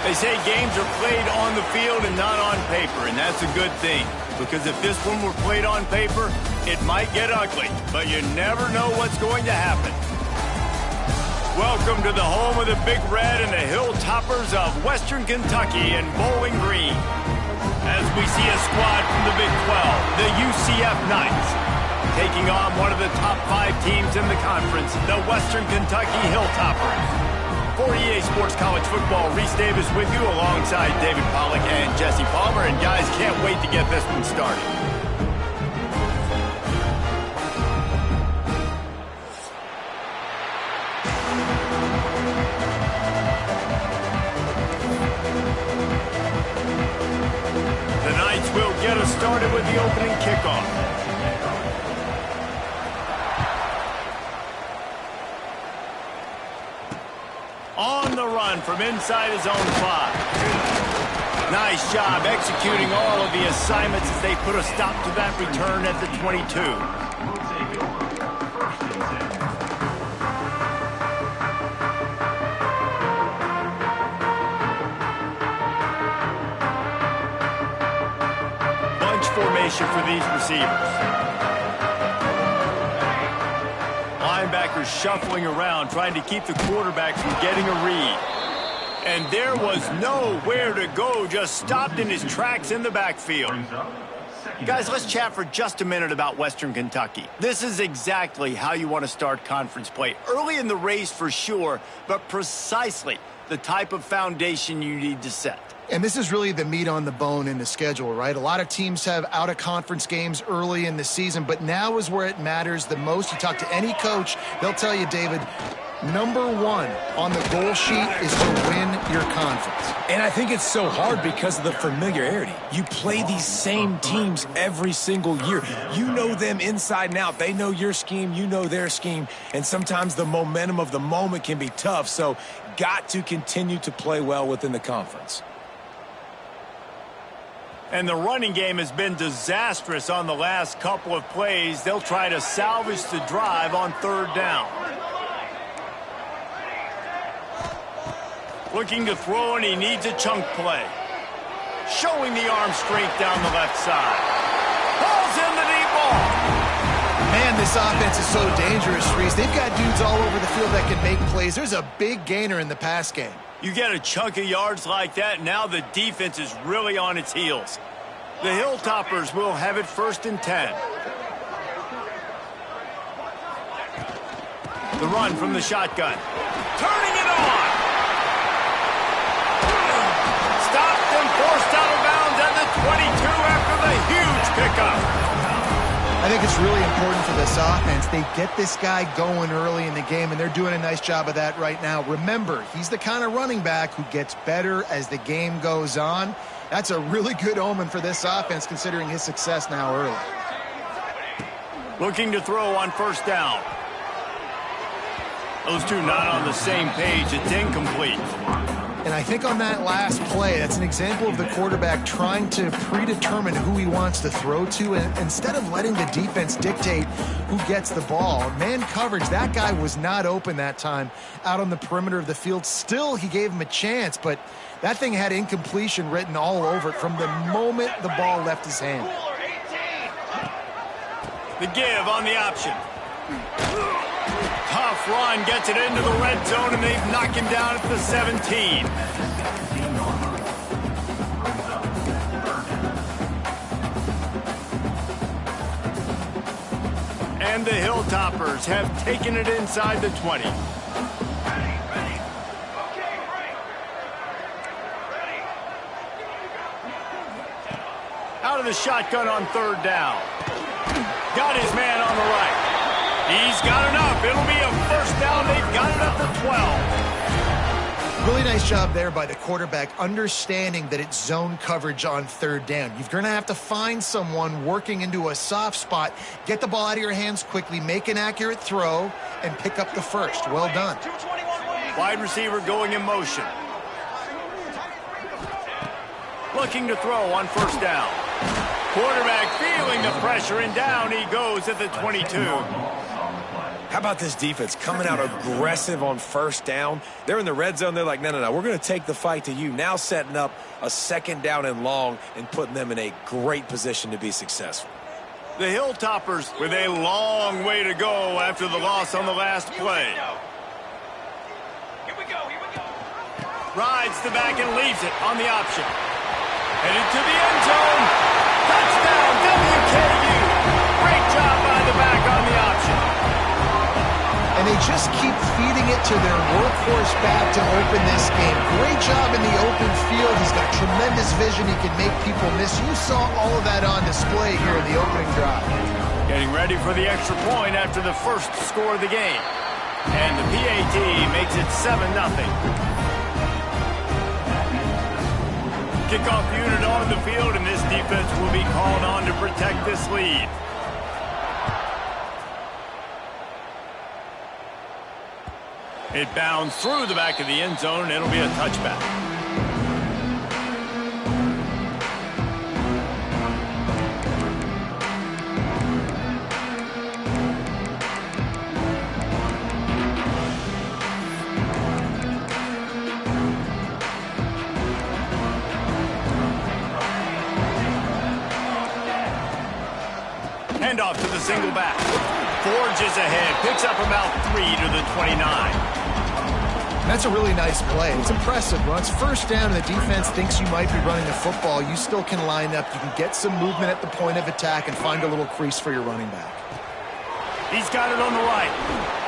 They say games are played on the field and not on paper, and that's a good thing. Because if this one were played on paper, it might get ugly. But you never know what's going to happen. Welcome to the home of the Big Red and the Hilltoppers of Western Kentucky and Bowling Green. As we see a squad from the Big 12, the UCF Knights, taking on one of the top 5 teams in the conference, the Western Kentucky Hilltoppers. For EA Sports College Football, Reese Davis with you alongside David Pollack and Jesse Palmer. And guys, can't wait to get this one started. The Knights will get us started with the opening kickoff. On the run from inside his own 5. Nice job executing all of the assignments as they put a stop to that return at the 22. Bunch formation for these receivers. Linebackers shuffling around, trying to keep the quarterback from getting a read. And there was nowhere to go, just stopped in his tracks in the backfield. Guys, let's chat for just a minute about Western Kentucky. This is exactly how you want to start conference play. Early in the race for sure, but precisely the type of foundation you need to set. And this is really the meat on the bone in the schedule, right? A lot of teams have out-of-conference games early in the season, but now is where it matters the most. You talk to any coach, they'll tell you, David, number 1 on the goal sheet is to win your conference. And I think it's so hard because of the familiarity. You play these same teams every single year. You know them inside and out. They know your scheme, you know their scheme, and sometimes the momentum of the moment can be tough, so got to continue to play well within the conference. And the running game has been disastrous on the last couple of plays. They'll try to salvage the drive on 3rd down. Looking to throw, and he needs a chunk play. Showing the arm strength down the left side. Pulls in the deep ball. Man, this offense is so dangerous, Reese. They've got dudes all over the field that can make plays. There's a big gainer in the pass game. You get a chunk of yards like that, now the defense is really on its heels. The Hilltoppers will have it 1st and 10. The run from the shotgun. Turning it on! Stopped and forced out of bounds at the 22 after the huge pickup. I think it's really important for this offense. They get this guy going early in the game, and they're doing a nice job of that right now. Remember, he's the kind of running back who gets better as the game goes on. That's a really good omen for this offense, considering his success now early. Looking to throw on 1st down. Those two not on the same page. It's incomplete. And I think on that last play, that's an example of the quarterback trying to predetermine who he wants to throw to, and instead of letting the defense dictate who gets the ball. Man coverage, that guy was not open that time out on the perimeter of the field. Still, he gave him a chance, but that thing had incompletion written all over it from the moment the ball left his hand. The give on the option. Tough run, gets it into the red zone, and they've knocked him down at the 17. And the Hilltoppers have taken it inside the 20. Out of the shotgun on 3rd down. Got his man on the right. He's got enough. It'll be a 1st down. They've got it up to 12. Really nice job there by the quarterback, understanding that it's zone coverage on 3rd down. You're going to have to find someone working into a soft spot, get the ball out of your hands quickly, make an accurate throw, and pick up the 1st. Well done. Wide receiver going in motion. Looking to throw on 1st down. Quarterback feeling the pressure, and down he goes at the 22. How about this defense coming out aggressive on first down? They're in the red zone. They're like, no, we're going to take the fight to you. Now setting up a second down and long and putting them in a great position to be successful. The Hilltoppers with a long way to go after the loss on the last play. Here we go. Rides the back and leaves it on the option. Headed to the end zone. Touchdown, WKU. Great job by the back on the option. And they just keep feeding it to their workhorse back to open this game. Great job in the open field. He's got tremendous vision. He can make people miss. You saw all of that on display here in the opening drive. Getting ready for the extra point after the first score of the game. And the PAT makes it 7-0. Kickoff unit on the field, and this defense will be called on to protect this lead. It bounds through the back of the end zone, and it'll be a touchback. Handoff to the single back. Forges ahead, picks up about 3 to the 29. That's a really nice play. It's impressive. When it's first down and the defense thinks you might be running the football, you still can line up. You can get some movement at the point of attack and find a little crease for your running back. He's got it on the right.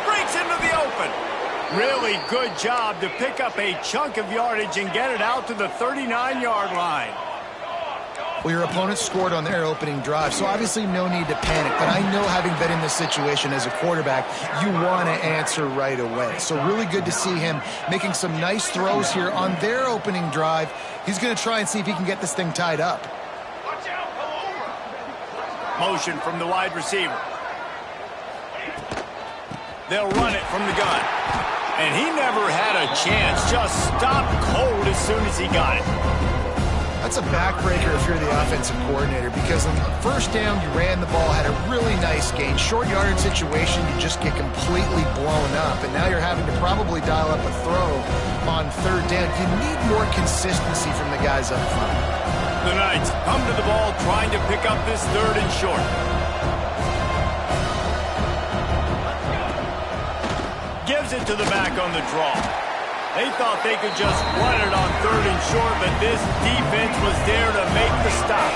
Breaks into the open. Really good job to pick up a chunk of yardage and get it out to the 39-yard line. Well, your opponent scored on their opening drive, so obviously no need to panic. But I know, having been in this situation as a quarterback, you want to answer right away. So really good to see him making some nice throws here on their opening drive. He's going to try and see if he can get this thing tied up. Watch out, pull over. Motion from the wide receiver. They'll run it from the gun. And he never had a chance. Just stopped cold as soon as he got it. That's a backbreaker if you're the offensive coordinator, because on the first down, you ran the ball, had a really nice gain. Short yardage situation, you just get completely blown up, and now you're having to probably dial up a throw on third down. You need more consistency from the guys up front. The Knights come to the ball trying to pick up this third and short. Gives it to the back on the draw. They thought they could just run it on third and short, but this defense was there to make the stop.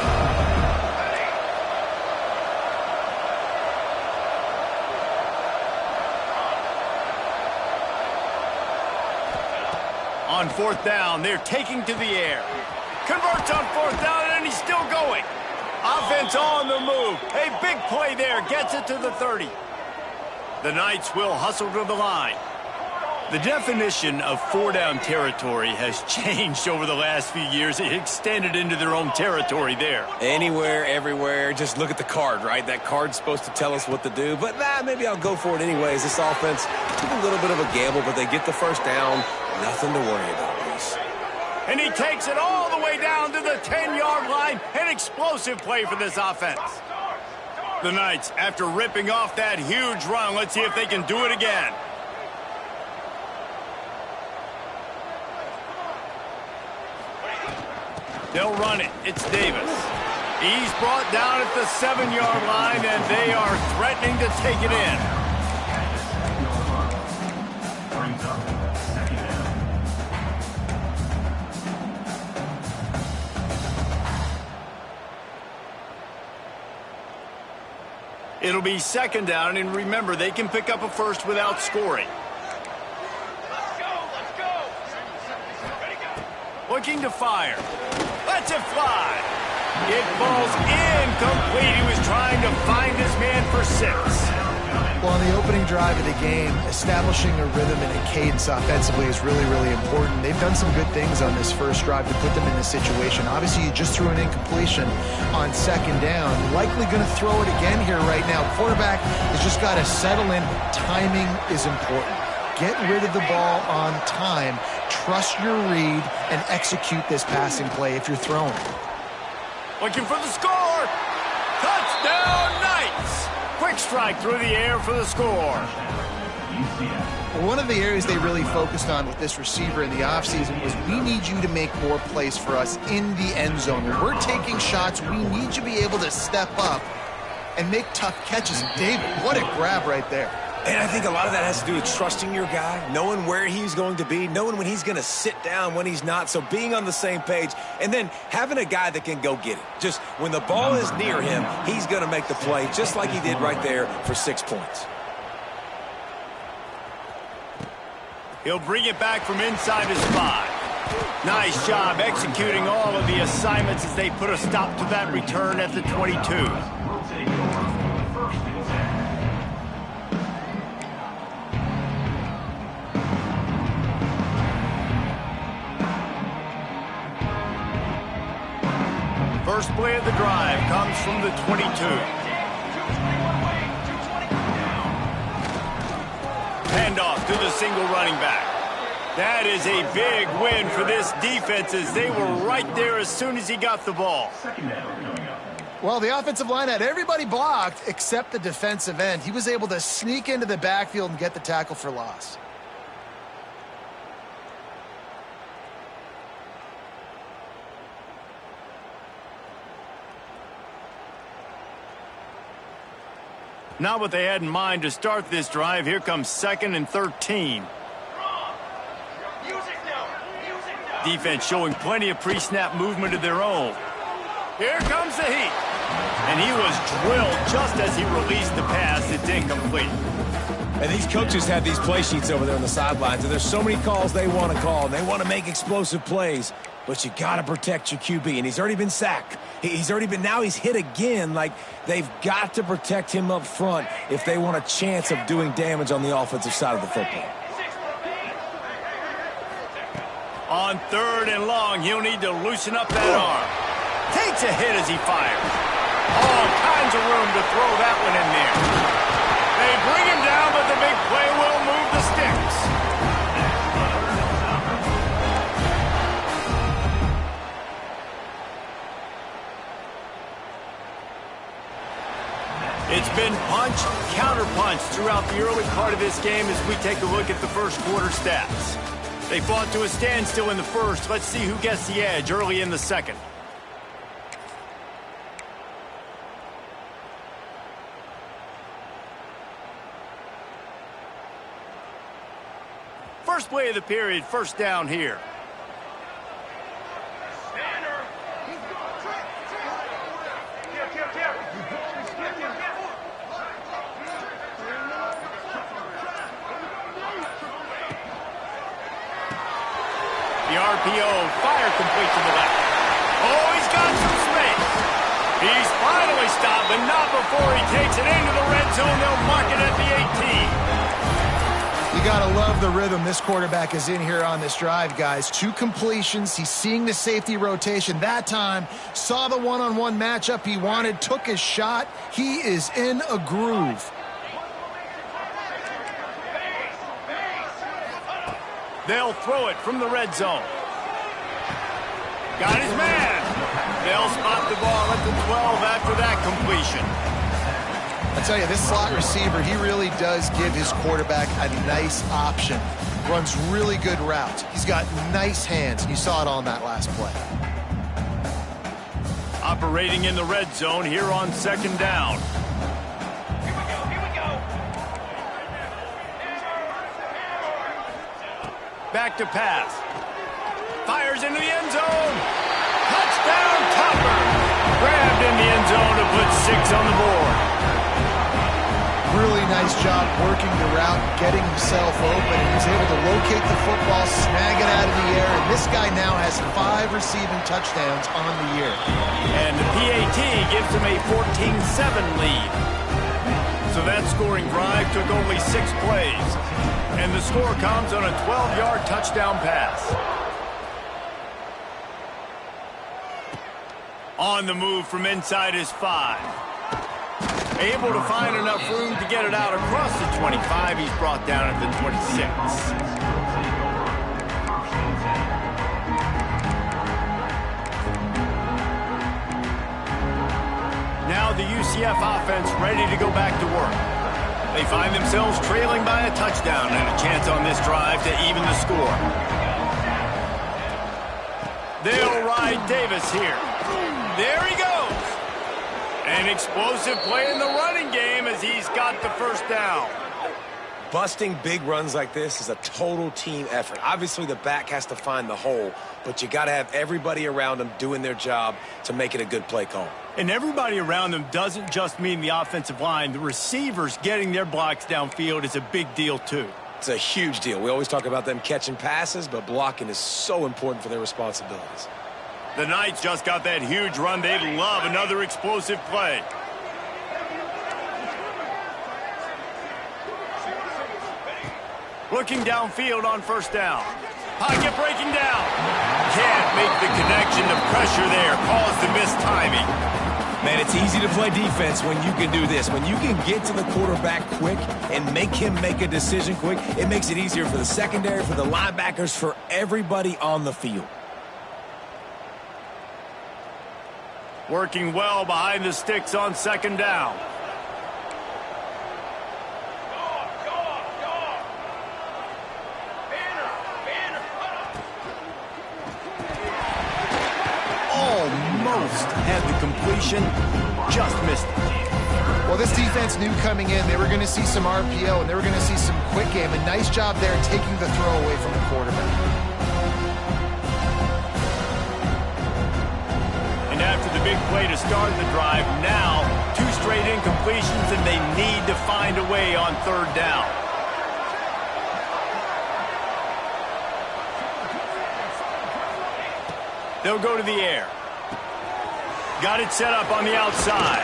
On fourth down, they're taking to the air. Converts on fourth down, and he's still going. Offense on the move. A big play there, gets it to the 30. The Knights will hustle to the line. The definition of four-down territory has changed over the last few years. It extended into their own territory there. Anywhere, everywhere, just look at the card, right? That card's supposed to tell us what to do, but maybe I'll go for it anyways. This offense took a little bit of a gamble, but they get the first down. Nothing to worry about, Reese. And he takes it all the way down to the 10-yard line. An explosive play for this offense. The Knights, after ripping off that huge run, let's see if they can do it again. They'll run it. It's Davis. He's brought down at the 7-yard line, and they are threatening to take it in. It'll be second down, and remember, they can pick up a first without scoring. Let's go. Looking to fire. Lets it fly. It falls incomplete. He was trying to find his man for 6. Well, on the opening drive of the game, establishing a rhythm and a cadence offensively is really, really important. They've done some good things on this first drive to put them in this situation. Obviously, you just threw an incompletion on second down. Likely going to throw it again here right now. Quarterback has just got to settle in. Timing is important. Get rid of the ball on time. Trust your read and execute this passing play if you're throwing. Looking for the score. Touchdown, Knights. Quick strike through the air for the score. One of the areas they really focused on with this receiver in the offseason was we need you to make more plays for us in the end zone. When we're taking shots, we need you to be able to step up and make tough catches. David, what a grab right there. And I think a lot of that has to do with trusting your guy, knowing where he's going to be, knowing when he's going to sit down, when he's not. So being on the same page, and then having a guy that can go get it. Just when the ball is near him, he's going to make the play, just like he did right there for 6 points. He'll bring it back from inside his 5. Nice job executing all of the assignments as they put a stop to that return at the 22. First play of the drive comes from the 22. Handoff to the single running back. That is a big win for this defense as they were right there as soon as he got the ball. Well, the offensive line had everybody blocked except the defensive end. He was able to sneak into the backfield and get the tackle for loss. Not what they had in mind to start this drive. Here comes 2nd and 13. Defense showing plenty of pre-snap movement of their own. Here comes the heat. And he was drilled just as he released the pass. It's incomplete. And these coaches have these play sheets over there on the sidelines, and there's so many calls they want to call, and they want to make explosive plays. But you got to protect your QB, and he's already been sacked. Now he's hit again. Like, they've got to protect him up front if they want a chance of doing damage on the offensive side of the football. On 3rd and long, he'll need to loosen up that arm. Takes a hit as he fires. All kinds of room to throw that one in there. They bring him down, but the big play will move the sticks. It's been punch, counter-punch throughout the early part of this game as we take a look at the first quarter stats. They fought to a standstill in the first. Let's see who gets the edge early in the second. First play of the period, first down here. The RPO, fire complete to the left. Oh, he's got some space. He's finally stopped, but not before he takes it into the red zone. They'll mark it at the 18. You got to love the rhythm this quarterback is in here on this drive, guys. 2 completions. He's seeing the safety rotation. That time, saw the one-on-one matchup he wanted, took his shot. He is in a groove. They'll throw it from the red zone. Got his man. They'll spot the ball at the 12 after that completion. I tell you, this slot receiver, he really does give his quarterback a nice option. Runs really good routes. He's got nice hands. You saw it on that last play. Operating in the red zone here on 2nd down. Back to pass. Fires into the end zone. Touchdown, Topper. Grabbed in the end zone to put 6 on the board. Really nice job working the route, getting himself open. He was able to locate the football, snag it out of the air, and this guy now has 5 receiving touchdowns on the year. And the PAT gives him a 14-7 lead. So that scoring drive took only 6 plays. And the score comes on a 12-yard touchdown pass. On the move from inside his 5. Able to find enough room to get it out across the 25. He's brought down at the 26. Now now the UCF offense ready to go back to work. They find themselves trailing by a touchdown and a chance on this drive to even the score. They'll ride Davis here. There he goes. An explosive play in the running game as he's got the first down. Busting big runs like this is a total team effort. Obviously, the back has to find the hole, but you got to have everybody around them doing their job to make it a good play call. And everybody around them doesn't just mean the offensive line. The receivers getting their blocks downfield is a big deal, too. It's a huge deal. We always talk about them catching passes, but blocking is so important for their responsibilities. The Knights just got that huge run. They'd love another explosive play. Looking downfield on first down. Pocket breaking down. Can't make the connection. The pressure there caused the missed timing. Man, it's easy to play defense when you can do this. When you can get to the quarterback quick and make him make a decision quick, it makes it easier for the secondary, for the linebackers, for everybody on the field. Working well behind the sticks on second down. Almost had the completion, just missed it. Well, this defense knew coming in they were going to see some RPO and they were going to see some quick game. A nice job there taking the throw away from the quarterback. And after the big play to start the drive, now 2 straight incompletions and they need to find a way on third down. They'll go to the air. Got it set up on the outside.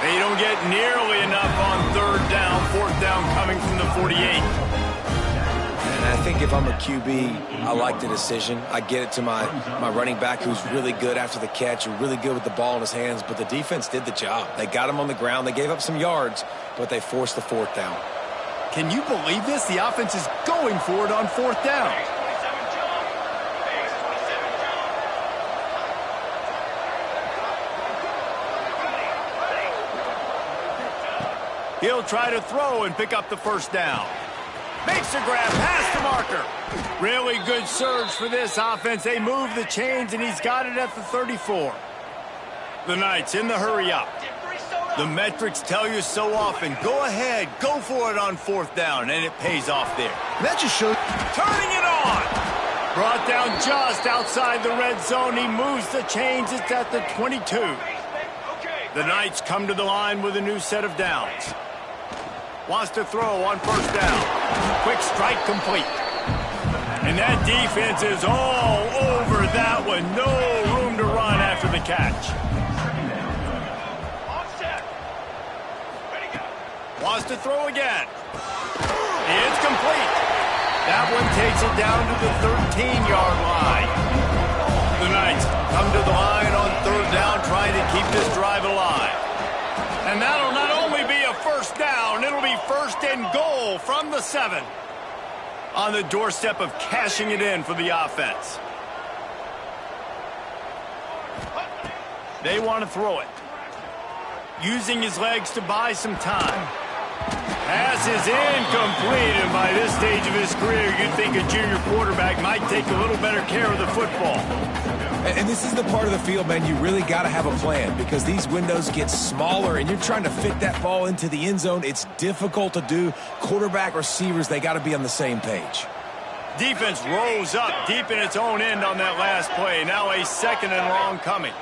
They don't get nearly enough on third down. Fourth down coming from the 48. And I think if I'm a QB, I like the decision. I get it to my running back who's really good after the catch, really good with the ball in his hands, but the defense did the job. They got him on the ground. They gave up some yards, but they forced the fourth down. Can you believe this? The offense is going for it on fourth down. He'll try to throw and pick up the first down. Makes a grab past the marker. Really good surge for this offense. They move the chains, and he's got it at the 34. The Knights in the hurry up. The metrics tell you so often, go ahead, go for it on fourth down, and it pays off there. That just shows. Turning it on. Brought down just outside the red zone. He moves the chains. It's at the 22. The Knights come to the line with a new set of downs. Wants to throw on first down. Quick strike complete. And that defense is all over that one. No room to run after the catch. Wants to throw again. It's complete. That one takes it down to the 13-yard line. The Knights come to the line on third down, trying to keep this drive alive. And that'll not only be a first down, it'll be first and goal from the 7. On the doorstep of cashing it in for the offense. They want to throw it. Using his legs to buy some time. Pass is incomplete, and by this stage of his career, you'd think a junior quarterback might take a little better care of the football. And this is the part of the field, man, you really got to have a plan because these windows get smaller and you're trying to fit that ball into the end zone. It's difficult to do. Quarterback, receivers, they got to be on the same page. Defense rose up deep in its own end on that last play. Now a second and long coming.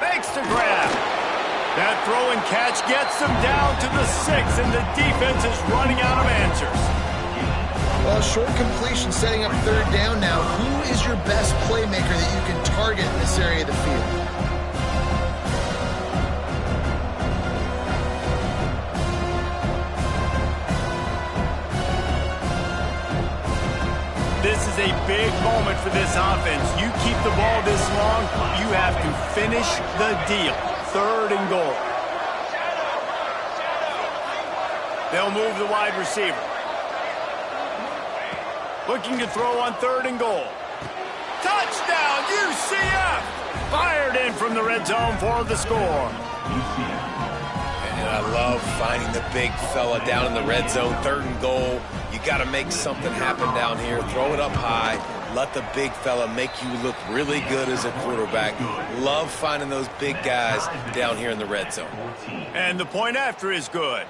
Makes the grab. That throw and catch gets them down to the 6, and the defense is running out of answers. Well, short completion setting up third down now. Who is your best playmaker that you can target in this area of the field? This is a big moment for this offense. You keep the ball this long, you have to finish the deal. Third and goal. They'll move the wide receiver. Looking to throw on third and goal. Touchdown, UCF! red zone for the score. And I love finding the big fella down in the red zone, 3rd and goal. You got to make something happen down here. Throw it up high. Let the big fella make you look really good as a quarterback. Love finding those big guys down here in the red zone. And the point after is good.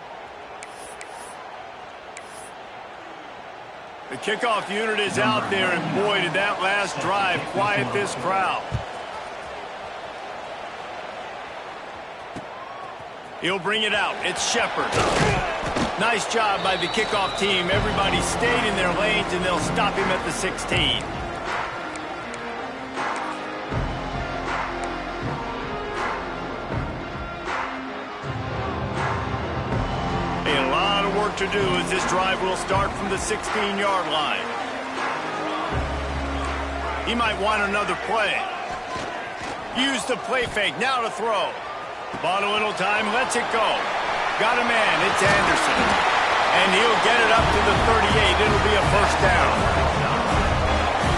The kickoff unit is out there, and boy, did that last drive quiet this crowd. He'll bring it out. It's Shepard. Nice job by the kickoff team. Everybody stayed in their lanes, and they'll stop him at the 16. A lot of work to do as this drive will start from the 16-yard line. He might want another play. Use the play fake. Now to throw. Bought a little time. Lets it go. Got a man. It's Anderson. And he'll get it up to the 38. It'll be a first down.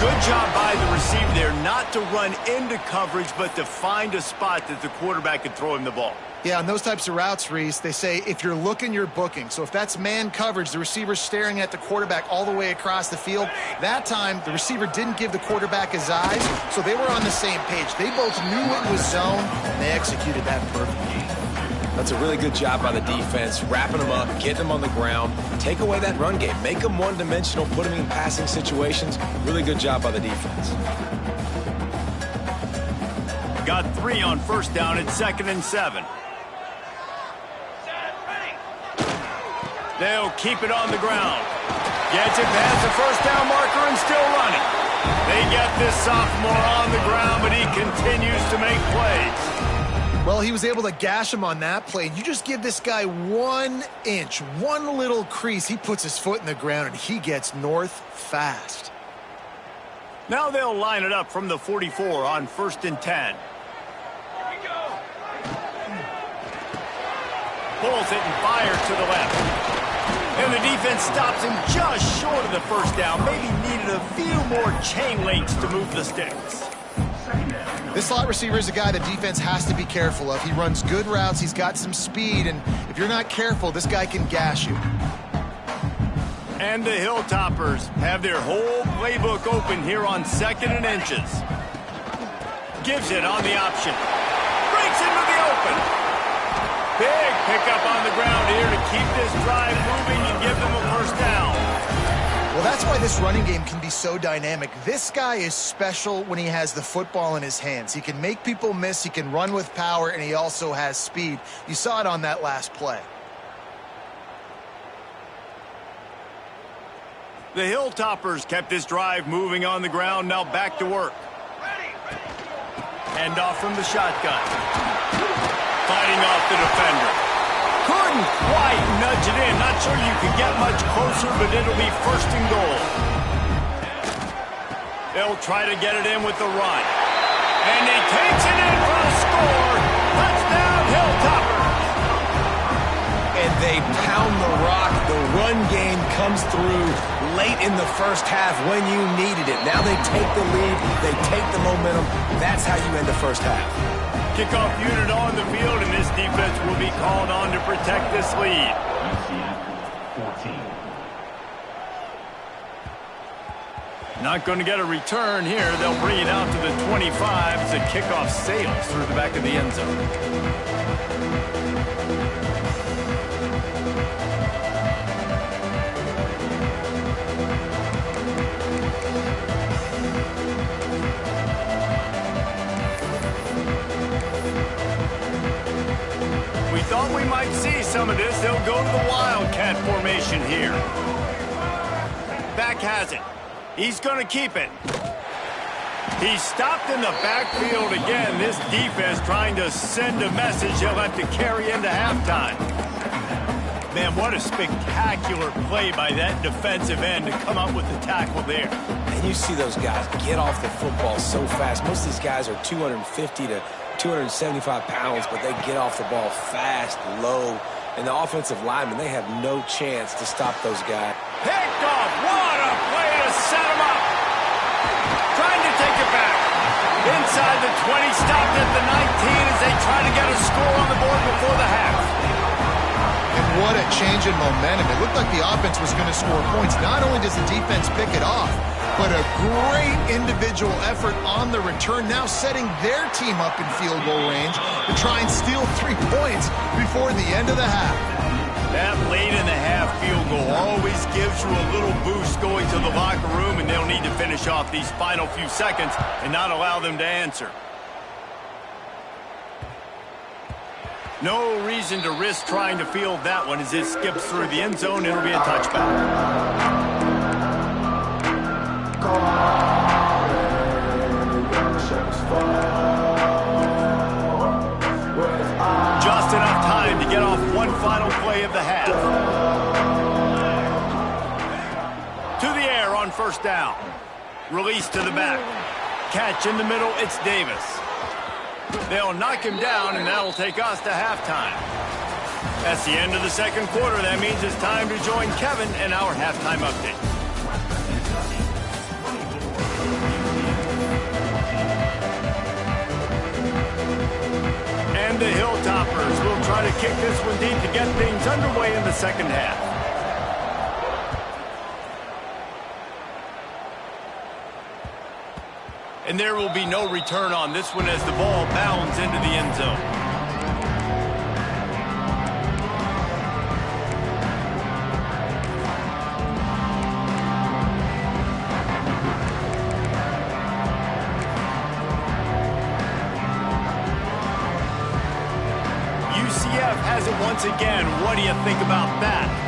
Good job by the receiver there not to run into coverage, but to find a spot that the quarterback could throw him the ball. Yeah, on those types of routes, Reese, they say if you're looking, you're booking. So if that's man coverage, the receiver's staring at the quarterback all the way across the field. That time, the receiver didn't give the quarterback his eyes, so they were on the same page. They both knew it was zone, and they executed that perfectly. That's a really good job by the defense, wrapping them up, getting them on the ground, take away that run game, make them one-dimensional, put them in passing situations. Really good job by the defense. Got 3 on first down at 2nd and 7. They'll keep it on the ground. Gets it past the first down marker and still running. They get this sophomore on the ground, but he continues to make plays. Well, he was able to gash him on that play. You just give this guy 1 inch, one little crease. He puts his foot in the ground, and he gets north fast. Now they'll line it up from the 44 on 1st and 10. Pulls it and fires to the left. And the defense stops him just short of the first down. Maybe needed a few more chain links to move the sticks. This slot receiver is a guy the defense has to be careful of. He runs good routes. He's got some speed. And if you're not careful, this guy can gash you. And the Hilltoppers have their whole playbook open here on 2nd and inches. Gives it on the option. Breaks into the open. Big pickup on the ground here to keep this drive moving and give them a first down. Well, that's why this running game can be so dynamic. This guy is special when he has the football in his hands. He can make people miss, he can run with power, and he also has speed. You saw it on that last play. The Hilltoppers kept this drive moving on the ground, now back to work. Hand off from the shotgun. Fighting off the defender. Couldn't quite nudge it in. Not sure you could get much closer, but it'll be 1st and goal. They'll try to get it in with the run. And he takes it in for a score. Touchdown, Hilltoppers. And they pound the rock. The run game comes through late in the first half when you needed it. Now they take the lead. They take the momentum. That's how you end the first half. Kickoff unit on the field, and this defense will be called on to protect this lead. UCF 14. Not going to get a return here. They'll bring it out to the 25 as the kickoff sails through the back of the end zone. Thought we might see some of this. They'll go to the Wildcat formation here. Beck has it. He's going to keep it. He's stopped in the backfield again. This defense trying to send a message they'll have to carry into halftime. Man, what a spectacular play by that defensive end to come up with the tackle there. And you see those guys get off the football so fast. Most of these guys are 250 to 275 pounds, but they get off the ball fast, low. And the offensive linemen, they have no chance to stop those guys. Picked off. What a play to set him up. Trying to take it back. Inside the 20, stopped at the 19 as they try to get a score on the board before the half. And what a change in momentum. It looked like the offense was going to score points. Not only does the defense pick it off, but a great individual effort on the return, now setting their team up in field goal range to try and steal 3 points before the end of the half. That late-in-the-half field goal always gives you a little boost going to the locker room, and they'll need to finish off these final few seconds and not allow them to answer. No reason to risk trying to field that one as it skips through the end zone. It'll be a touchback. Just enough time to get off one final play of the half. To the air on first down. Release to the back. Catch in the middle, it's Davis. They'll knock him down, and that'll take us to halftime. That's the end of the second quarter. That means it's time to join Kevin in our halftime update. And the Hilltoppers will try to kick this one deep to get things underway in the second half. And there will be no return on this one as the ball bounds into the end zone. UCF has it once again. What do you think about that?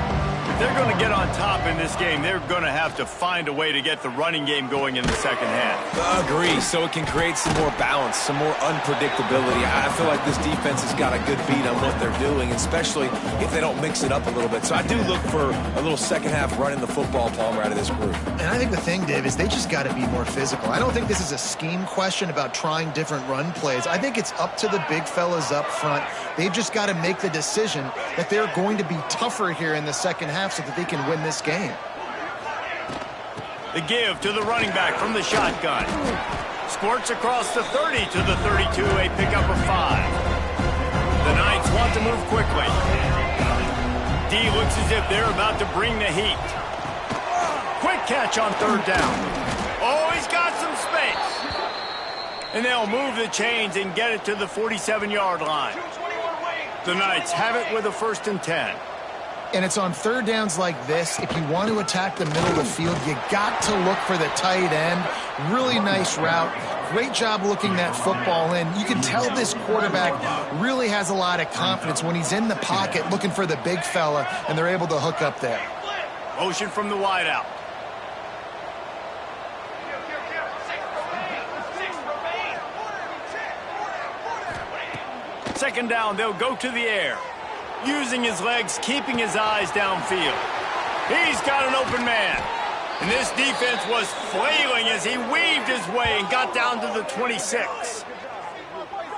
If they're going to get on top in this game, they're going to have to find a way to get the running game going in the second half. Agree, so it can create some more balance, some more unpredictability. I feel like this defense has got a good beat on what they're doing, especially if they don't mix it up a little bit. So I do look for a little second half running the football, Palmer, out of this group. And I think the thing, Dave, is they just got to be more physical. I don't think this is a scheme question about trying different run plays. I think it's up to the big fellas up front. They've just got to make the decision that they're going to be tougher here in the second half so that they can win this game. The give to the running back from the shotgun. Squirts across the 30 to the 32, a pickup of 5. The Knights want to move quickly. D looks as if they're about to bring the heat. Quick catch on third down. Oh, he's got some space. And they'll move the chains and get it to the 47-yard line. The Knights have it with a 1st and 10. And it's on third downs like this. If you want to attack the middle of the field, you got to look for the tight end. Really nice route. Great job looking that football in. You can tell this quarterback really has a lot of confidence when he's in the pocket looking for the big fella, and they're able to hook up there. Motion from the wideout. Second down, they'll go to the air. Using his legs, keeping his eyes downfield. He's got an open man. And this defense was flailing as he weaved his way and got down to the 26.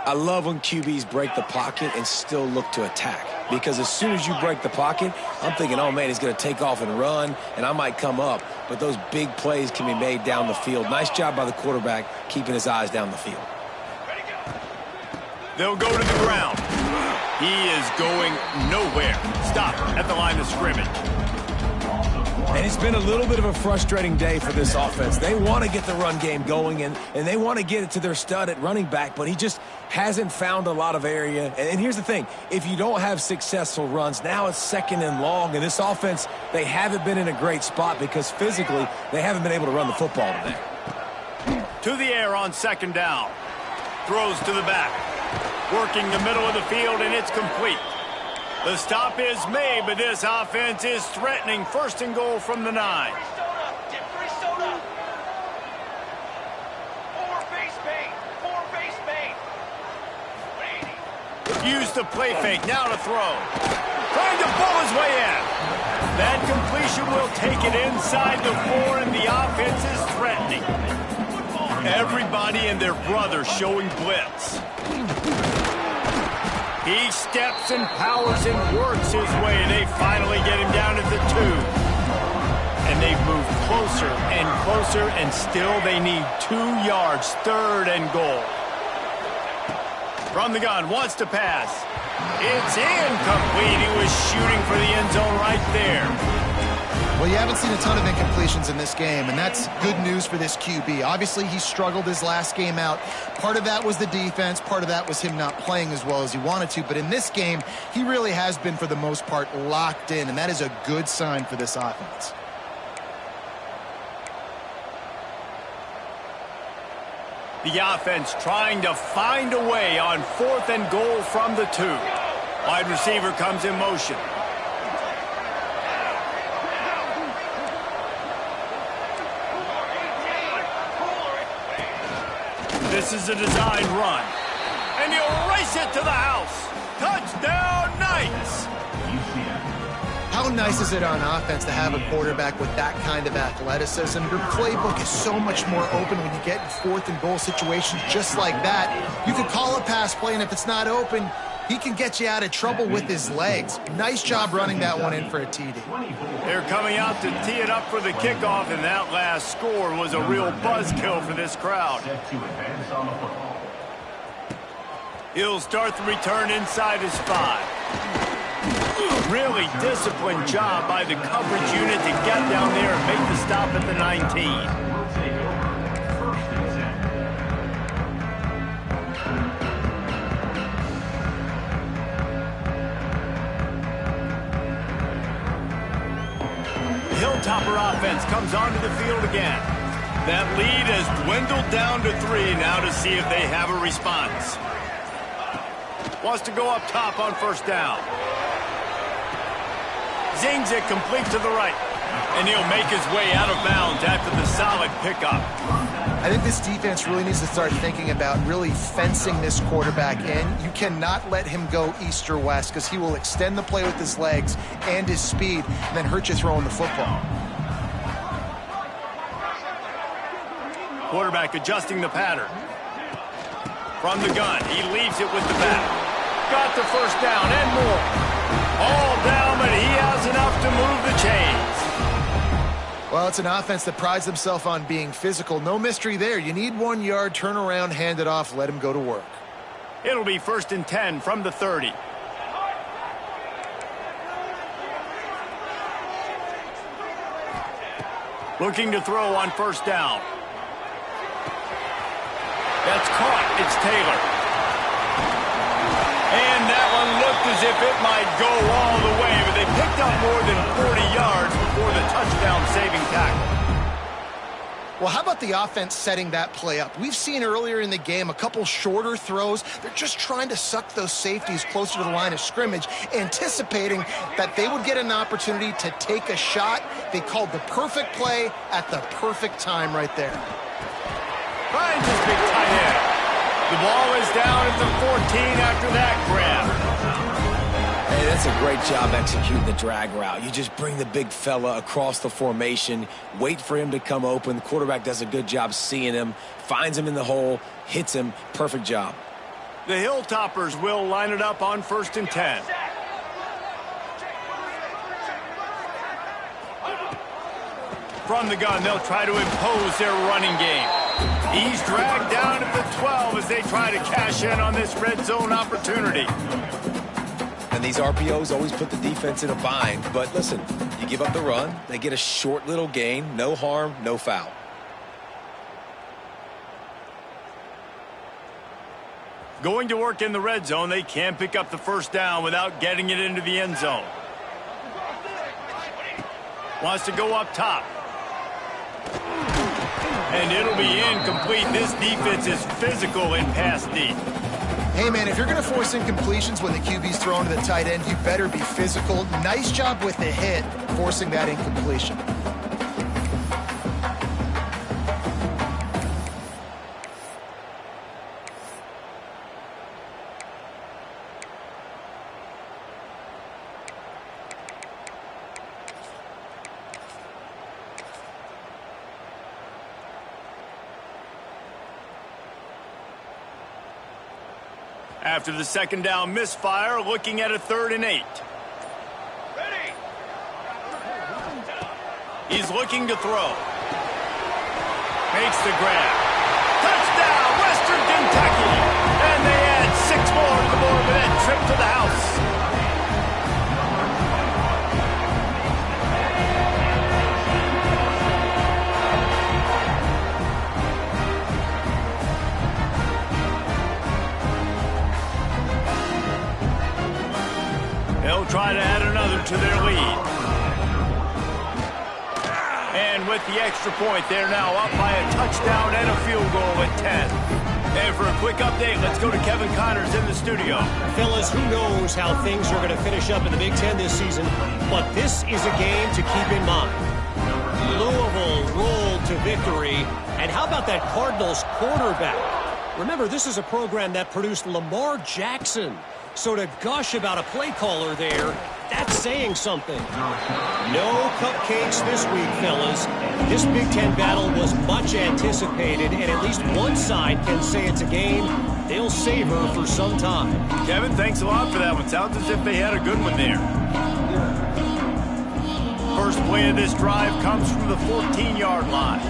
I love when QBs break the pocket and still look to attack. Because as soon as you break the pocket, I'm thinking, oh, man, he's going to take off and run, and I might come up. But those big plays can be made down the field. Nice job by the quarterback keeping his eyes down the field. They'll go to the ground. He is going nowhere. Stop at the line of scrimmage. And it's been a little bit of a frustrating day for this offense. They want to get the run game going, and they want to get it to their stud at running back, but he just hasn't found a lot of area. And here's the thing. If you don't have successful runs, now it's 2nd and long. And this offense, they haven't been in a great spot because physically they haven't been able to run the football today. To the air on 2nd down. Throws to the back. Working the middle of the field, and it's complete. The stop is made, but this offense is threatening 1st and goal from the 9. Use the play fake, now to throw. Trying to pull his way in. That completion will take it inside the 4, and the offense is threatening. Everybody and their brother showing blitz. He steps and powers and works his way, and they finally get him down at the 2. and they've moved closer and closer, and still they need 2 yards, 3rd and goal. From the gun, wants to pass. It's incomplete. He was shooting for the end zone right there. Well, you haven't seen a ton of incompletions in this game, and that's good news for this QB. Obviously, he struggled his last game out. Part of that was the defense. Part of that was him not playing as well as he wanted to. But in this game, he really has been, for the most part, locked in, and that is a good sign for this offense. The offense trying to find a way on 4th and goal from the 2. Wide receiver comes in motion. This is a design run. And he'll race it to the house. Touchdown, Knights! How nice is it on offense to have a quarterback with that kind of athleticism? Your playbook is so much more open when you get in 4th and goal situations just like that. You could call a pass play, and if it's not open, he can get you out of trouble with his legs. Nice job running that one in for a TD. They're coming out to tee it up for the kickoff, and that last score was a real buzzkill for this crowd. He'll start the return inside his 5. Really disciplined job by the coverage unit to get down there and make the stop at the 19. Hilltopper offense comes onto the field again. That lead has dwindled down to 3 now to see if they have a response. Wants to go up top on 1st down. Zings it complete to the right. And he'll make his way out of bounds after the solid pickup. I think this defense really needs to start thinking about really fencing this quarterback in. You cannot let him go east or west because he will extend the play with his legs and his speed and then hurt you throwing the football. Quarterback adjusting the pattern. From the gun, he leaves it with the back. Got the 1st down and more. All down, but he has enough to move the chains. Well, it's an offense that prides themselves on being physical. No mystery there. You need 1 yard, turn around, hand it off, let him go to work. It'll be 1st and 10 from the 30. Looking to throw on 1st down. That's caught. It's Taylor. And that one looked as if it might go all the way, but they picked up more than 40 yards before the touchdown-saving tackle. Well, how about the offense setting that play up? We've seen earlier in the game a couple shorter throws. They're just trying to suck those safeties closer to the line of scrimmage, anticipating that they would get an opportunity to take a shot. They called the perfect play at the perfect time right there. Finds his big tight end. The ball is down at the 14 after that grab. Hey, that's a great job executing the drag route. You just bring the big fella across the formation, wait for him to come open. The quarterback does a good job seeing him, finds him in the hole, hits him. Perfect job. The Hilltoppers will line it up on 1st and 10. From the gun, they'll try to impose their running game. He's dragged down at the 12 as they try to cash in on this red zone opportunity. And these RPOs always put the defense in a bind. But listen, you give up the run, they get a short little gain, no harm, no foul. Going to work in the red zone, they can't pick up the 1st down without getting it into the end zone. Wants to go up top. And it'll be incomplete. This defense is physical in pass deep. Hey, man, if you're going to force incompletions when the QB's thrown to the tight end, you better be physical. Nice job with the hit, forcing that incompletion. After the 2nd down misfire, looking at a 3rd and 8. Ready. He's looking to throw. Makes the grab. Touchdown, Western Kentucky! And they add 6 more to the board with that trip to the house. They'll try to add another to their lead. And with the extra point, they're now up by a touchdown and a field goal at 10. And for a quick update, let's go to Kevin Connors in the studio. Fellas, who knows how things are going to finish up in the Big Ten this season, but this is a game to keep in mind. Louisville rolled to victory, and how about that Cardinals quarterback? Remember, this is a program that produced Lamar Jackson. So to gush about a play caller there, that's saying something. No cupcakes this week, fellas. This Big Ten battle was much anticipated, and at least one side can say it's a game they'll savor for some time. Kevin, thanks a lot for that one. Sounds as if they had a good one there. First play of this drive comes from the 14-yard line.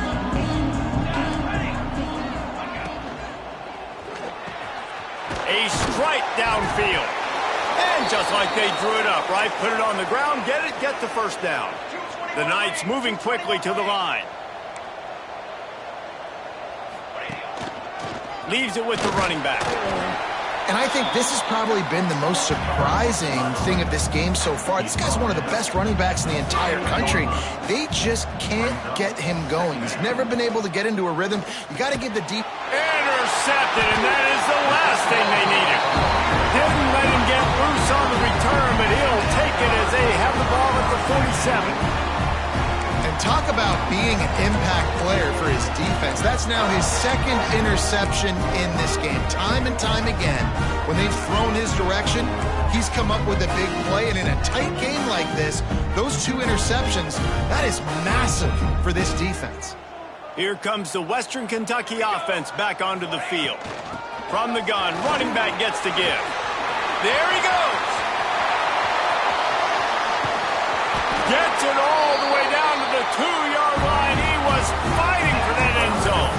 A strike downfield. And just like they drew it up, right? Put it on the ground, get the first down. The Knights moving quickly to the line. Leaves it with the running back. And I think this has probably been the most surprising thing of this game so far. This guy's one of the best running backs in the entire country. They just can't get him going. He's never been able to get into a rhythm. You got to give the deep... Intercepted, and that is the last thing they needed. Didn't let him get loose on the return, but he'll take it as they have the ball at the 47. And talk about being an impact player for his defense. That's now his second interception in this game. Time and time again, when they've thrown his direction, he's come up with a big play. And in a tight game like this, those 2 interceptions, that is massive for this defense. Here comes the Western Kentucky offense back onto the field. From the gun, running back gets to give. There he goes. Gets it all the way down to the 2-yard line. He was fighting for that end zone.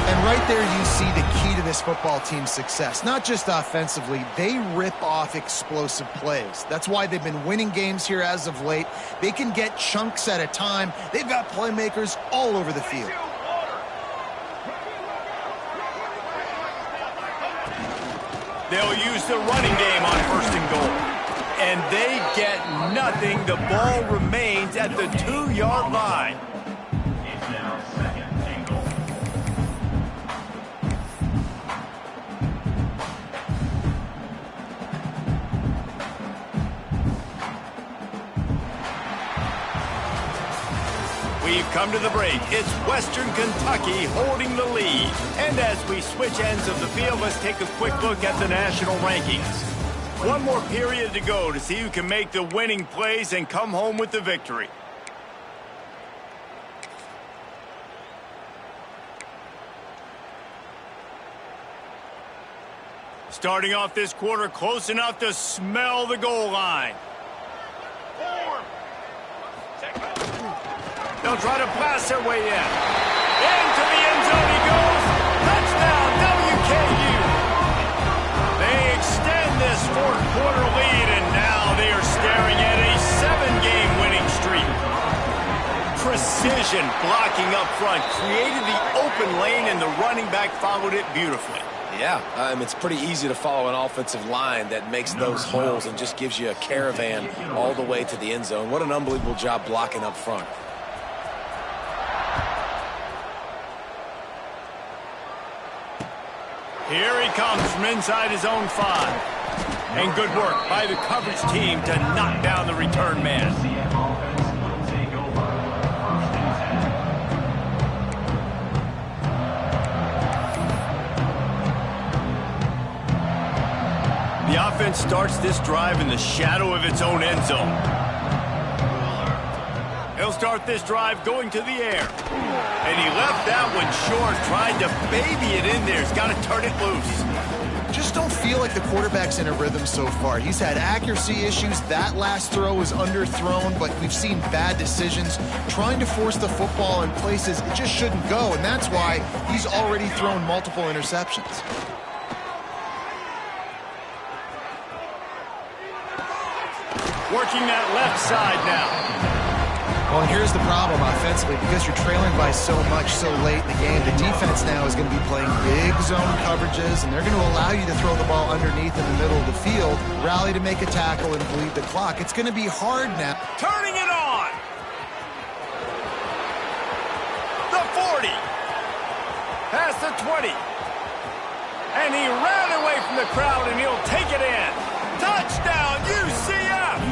And right there you see the key to this football team's success. Not just offensively, they rip off explosive plays. That's why they've been winning games here as of late. They can get chunks at a time. They've got playmakers all over the field. They'll use the running game on 1st and goal. And they get nothing. The ball remains at the 2-yard line. It's now 2nd and goal. We've come to the break. It's Western Kentucky holding the lead. And as we switch ends of the field, let's take a quick look at the national rankings. One more period to go to see who can make the winning plays and come home with the victory. Starting off this quarter close enough to smell the goal line. They'll try to blast their way in. Into the end zone he goes. Touchdown, WKU. They extend this 4th quarter lead, and now they are staring at a 7-game winning streak. Precision blocking up front created the open lane, and the running back followed it beautifully. Yeah, it's pretty easy to follow an offensive line that makes those holes and just gives you a caravan all the way to the end zone. What an unbelievable job blocking up front. Here he comes from inside his own 5. And good work by the coverage team to knock down the return man. UCF offense will take over 1st and 10. The offense starts this drive in the shadow of its own end zone. He'll start this drive going to the air. And he left that one short, tried to baby it in there. He's got to turn it loose. just don't feel like the quarterback's in a rhythm so far. He's had accuracy issues. That last throw was underthrown, but we've seen bad decisions trying to force the football in places it just shouldn't go, and that's why he's already thrown multiple interceptions. Working that left side now. Well, and here's the problem offensively. Because you're trailing by so much so late in the game, the defense now is going to be playing big zone coverages, and they're going to allow you to throw the ball underneath in the middle of the field, rally to make a tackle, and bleed the clock. It's going to be hard now. Turning it on. The 40. Past the 20. And he ran away from the crowd, and he'll take it in. Touchdown, UCF!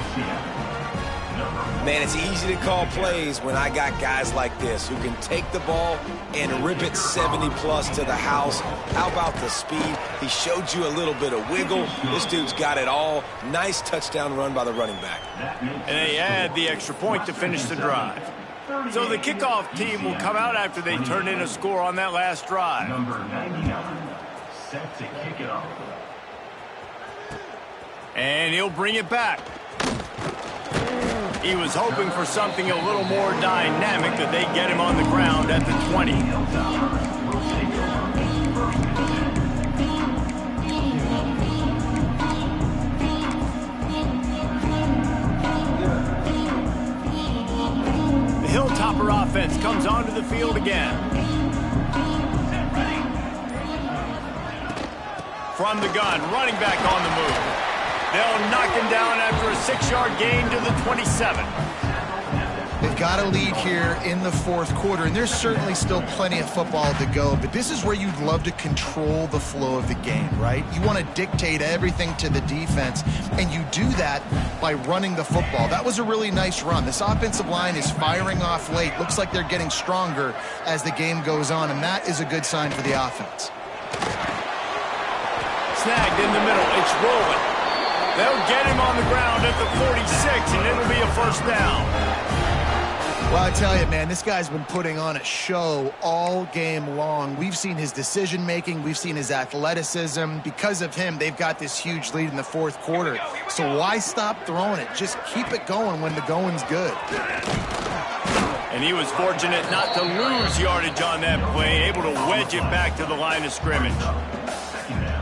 Man, it's easy to call plays when I got guys like this who can take the ball and rip it 70-plus to the house. How about the speed? He showed you a little bit of wiggle. This dude's got it all. Nice touchdown run by the running back. And they add the extra point to finish the drive. So the kickoff team will come out after they turn in a score on that last drive. Number 99, set to kick it off. And he'll bring it back. He was hoping for something a little more dynamic, that they get him on the ground at the 20. The Hilltopper offense comes onto the field again. From the gun, running back on the move. They'll knock him down after a 6-yard gain to the 27. They've got a lead here in the fourth quarter, and there's certainly still plenty of football to go, but this is where you'd love to control the flow of the game, right? You want to dictate everything to the defense, and you do that by running the football. That was a really nice run. This offensive line is firing off late. Looks like they're getting stronger as the game goes on, and that is a good sign for the offense. Snagged in the middle. It's rolling. They'll get him on the ground at the 46, and it'll be a first down. Well, I tell you, man, this guy's been putting on a show all game long. We've seen his decision-making. We've seen his athleticism. Because of him, they've got this huge lead in the fourth quarter. So why stop throwing it? Just keep it going when the going's good. And he was fortunate not to lose yardage on that play, able to wedge it back to the line of scrimmage.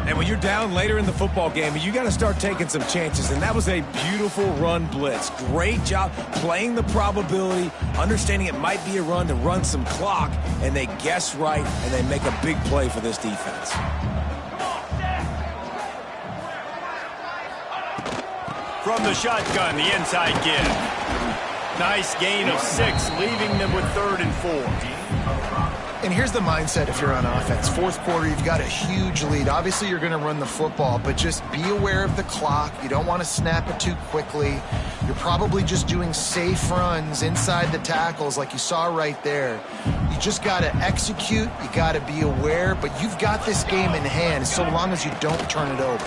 And when you're down later in the football game, you got to start taking some chances. And that was a beautiful run blitz. Great job playing the probability, understanding it might be a run to run some clock, and they guess right, and they make a big play for this defense. From the shotgun, the inside give. Nice gain of 6, leaving them with 3rd and 4. And here's the mindset if you're on offense. Fourth quarter, you've got a huge lead. Obviously, you're going to run the football, but just be aware of the clock. You don't want to snap it too quickly. You're probably just doing safe runs inside the tackles like you saw right there. You just got to execute. You got to be aware, but you've got this game in hand so long as you don't turn it over.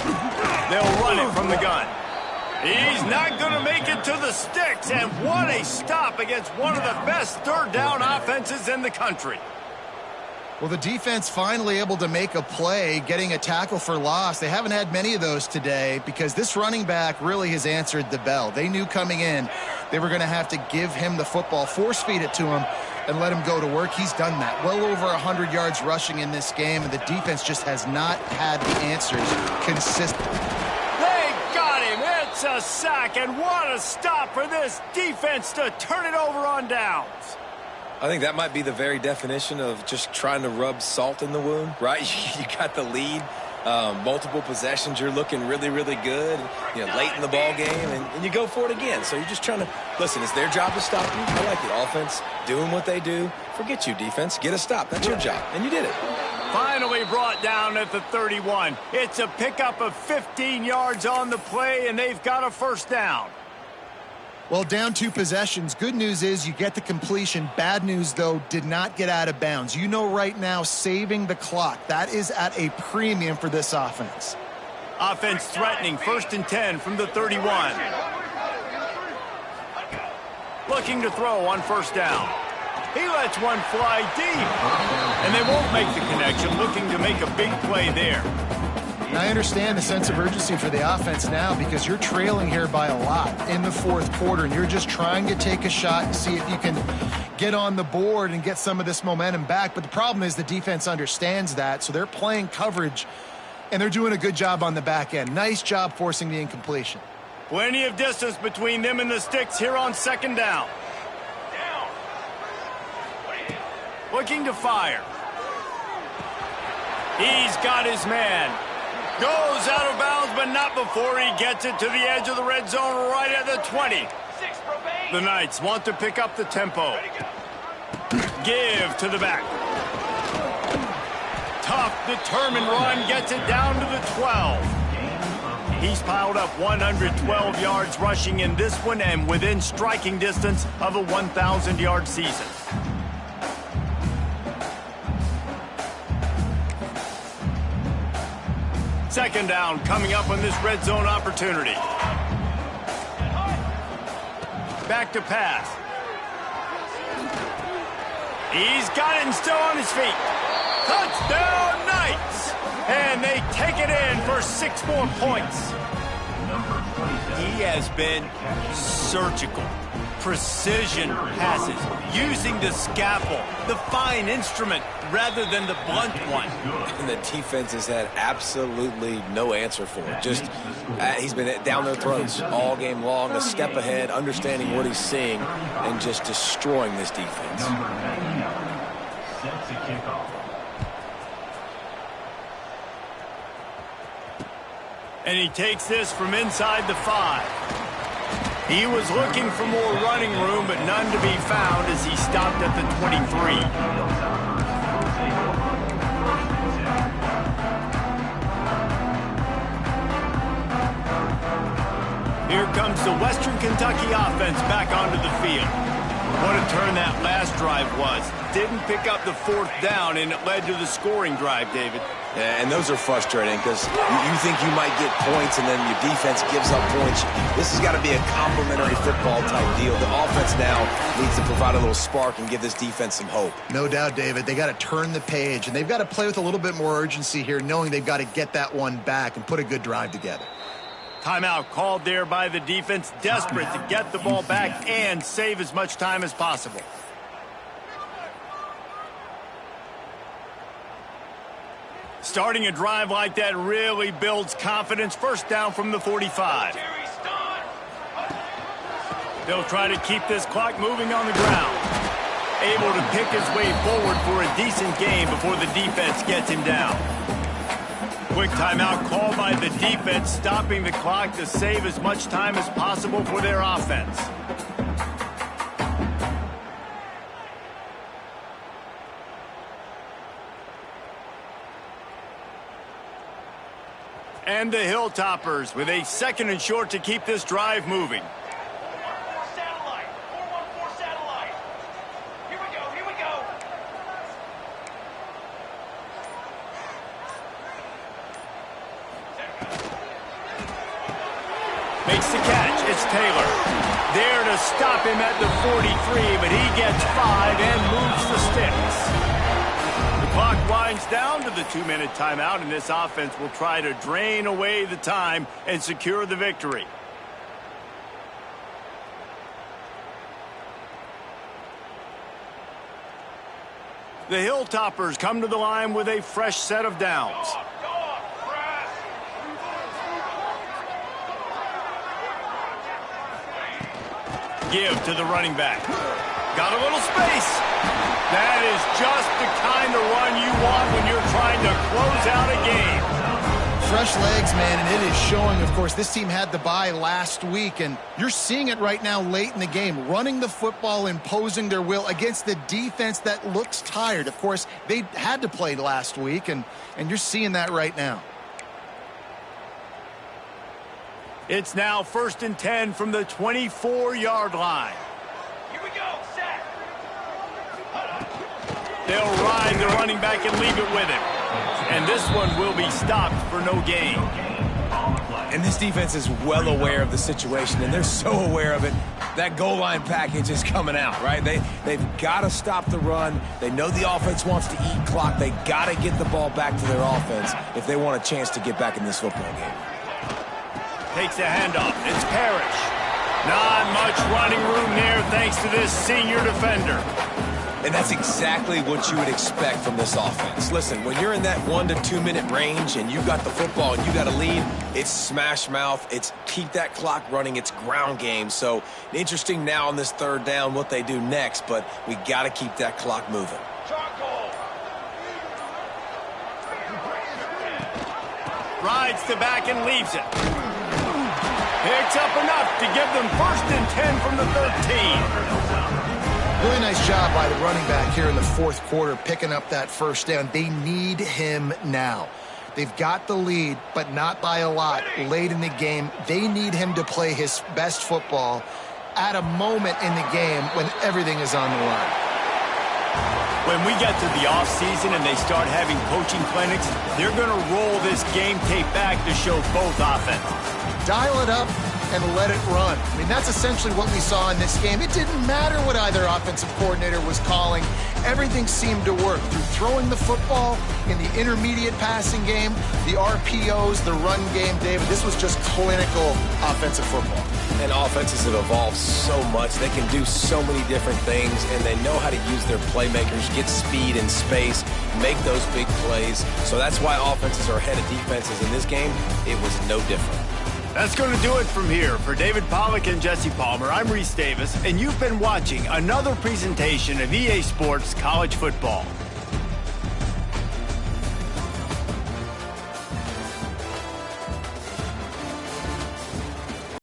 They'll run it from the gun. He's not going to make it to the sticks, and what a stop against one of the best third down offenses in the country. Well, the defense finally able to make a play, getting a tackle for loss. They haven't had many of those today because this running back really has answered the bell. They knew coming in they were going to have to give him the football, force feed it to him, and let him go to work. He's done that. Well over 100 yards rushing in this game, and the defense just has not had the answers consistently. They got him. It's a sack, and what a stop for this defense to turn it over on downs. I think that might be the very definition of just trying to rub salt in the wound, right? You got the lead, multiple possessions, you're looking really, really good, late in the ball game, and you go for it again. So you're just trying to, listen, it's their job to stop you. I like the offense doing what they do. Forget you, defense. Get a stop. That's your job, and you did it. Finally brought down at the 31. It's a pickup of 15 yards on the play, and they've got a first down. Well, down 2 possessions. Good news is you get the completion. Bad news, though, did not get out of bounds. You know right now, saving the clock. That is at a premium for this offense. Offense threatening, 1st and 10 from the 31. Looking to throw on first down. He lets one fly deep. And they won't make the connection, looking to make a big play there. I understand the sense of urgency for the offense now because you're trailing here by a lot in the fourth quarter, and you're just trying to take a shot and see if you can get on the board and get some of this momentum back. But the problem is the defense understands that, so they're playing coverage, and they're doing a good job on the back end. Nice job forcing the incompletion. Plenty of distance between them and the sticks here on second down. Looking to fire. He's got his man. Goes out of bounds, but not before he gets it to the edge of the red zone right at the 20. The Knights want to pick up the tempo. Give to the back. Tough, determined run gets it down to the 12. He's piled up 112 yards rushing in this one and within striking distance of a 1,000-yard season. Second down coming up on this red zone opportunity. Back to pass. He's got it and still on his feet. Touchdown Knights! And they take it in for 6 more points. He has been surgical. Precision passes, using the scalpel, the fine instrument, rather than the blunt one. And the defense has had absolutely no answer for it. Just, he's been down their throats all game long, a step ahead, understanding what he's seeing, and just destroying this defense. Set to kick off. And he takes this from inside the 5. He was looking for more running room, but none to be found as he stopped at the 23. Here comes the Western Kentucky offense back onto the field. What a turn that last drive was. Didn't pick up the 4th down, and it led to the scoring drive, David. Yeah, and those are frustrating because you think you might get points and then your defense gives up points. This has got to be a complementary football type deal. The offense now needs to provide a little spark and give this defense some hope. No doubt, David. They got to turn the page, and they've got to play with a little bit more urgency here, knowing they've got to get that one back and put a good drive together. Timeout called there by the defense, desperate to get the ball back and save as much time as possible. Starting a drive like that really builds confidence. First down from the 45. They'll try to keep this clock moving on the ground. Able to pick his way forward for a decent gain before the defense gets him down. Quick timeout called by the defense, stopping the clock to save as much time as possible for their offense. And the Hilltoppers with a 2nd and short to keep this drive moving. 414 satellite. 414 satellite. Here we go. Here we go. Makes the catch. It's Taylor. There to stop him at the 43, but he gets 5 and moves the sticks. The clock winds down to the 2-minute timeout, and this offense will try to drain away the time and secure the victory. The Hilltoppers come to the line with a fresh set of downs. Give to the running back. Got a little space. That is just the kind of run you want when you're trying to close out a game. Fresh legs, man, and it is showing. Of course, this team had the bye last week, and you're seeing it right now late in the game, running the football, imposing their will against the defense that looks tired. Of course, they had to play last week, and you're seeing that right now. It's now 1st and 10 from the 24-yard line. Here we go. Set. They'll ride the running back and leave it with him. And this one will be stopped for no gain. On the play. And this defense is well aware of the situation, and they're so aware of it. That goal line package is coming out, right? They've got to stop the run. They know the offense wants to eat clock. They got to get the ball back to their offense if they want a chance to get back in this football game. Takes the handoff. It's Parrish. Not much running room there thanks to this senior defender. And that's exactly what you would expect from this offense. Listen, when you're in that 1 to 2 minute range and you got the football and you got a lead, it's smash mouth, it's keep that clock running, it's ground game. So interesting now on this third down what they do next, but we got to keep that clock moving. Rides to back and leaves it. Picks up enough to give them 1st and 10 from the 13. Really nice job by the running back here in the fourth quarter, picking up that first down. They need him now. They've got the lead, but not by a lot late in the game. They need him to play his best football at a moment in the game when everything is on the line. When we get to the offseason and they start having coaching clinics, they're going to roll this game tape back to show both offenses. Dial it up and let it run. I mean, that's essentially what we saw in this game. It didn't matter what either offensive coordinator was calling. Everything seemed to work through throwing the football in the intermediate passing game, the RPOs, the run game. David, this was just clinical offensive football. And offenses have evolved so much. They can do so many different things, and they know how to use their playmakers, get speed and space, make those big plays. So that's why offenses are ahead of defenses in this game. It was no different. That's going to do it from here. For David Pollack and Jesse Palmer, I'm Reese Davis, and you've been watching another presentation of EA Sports College Football.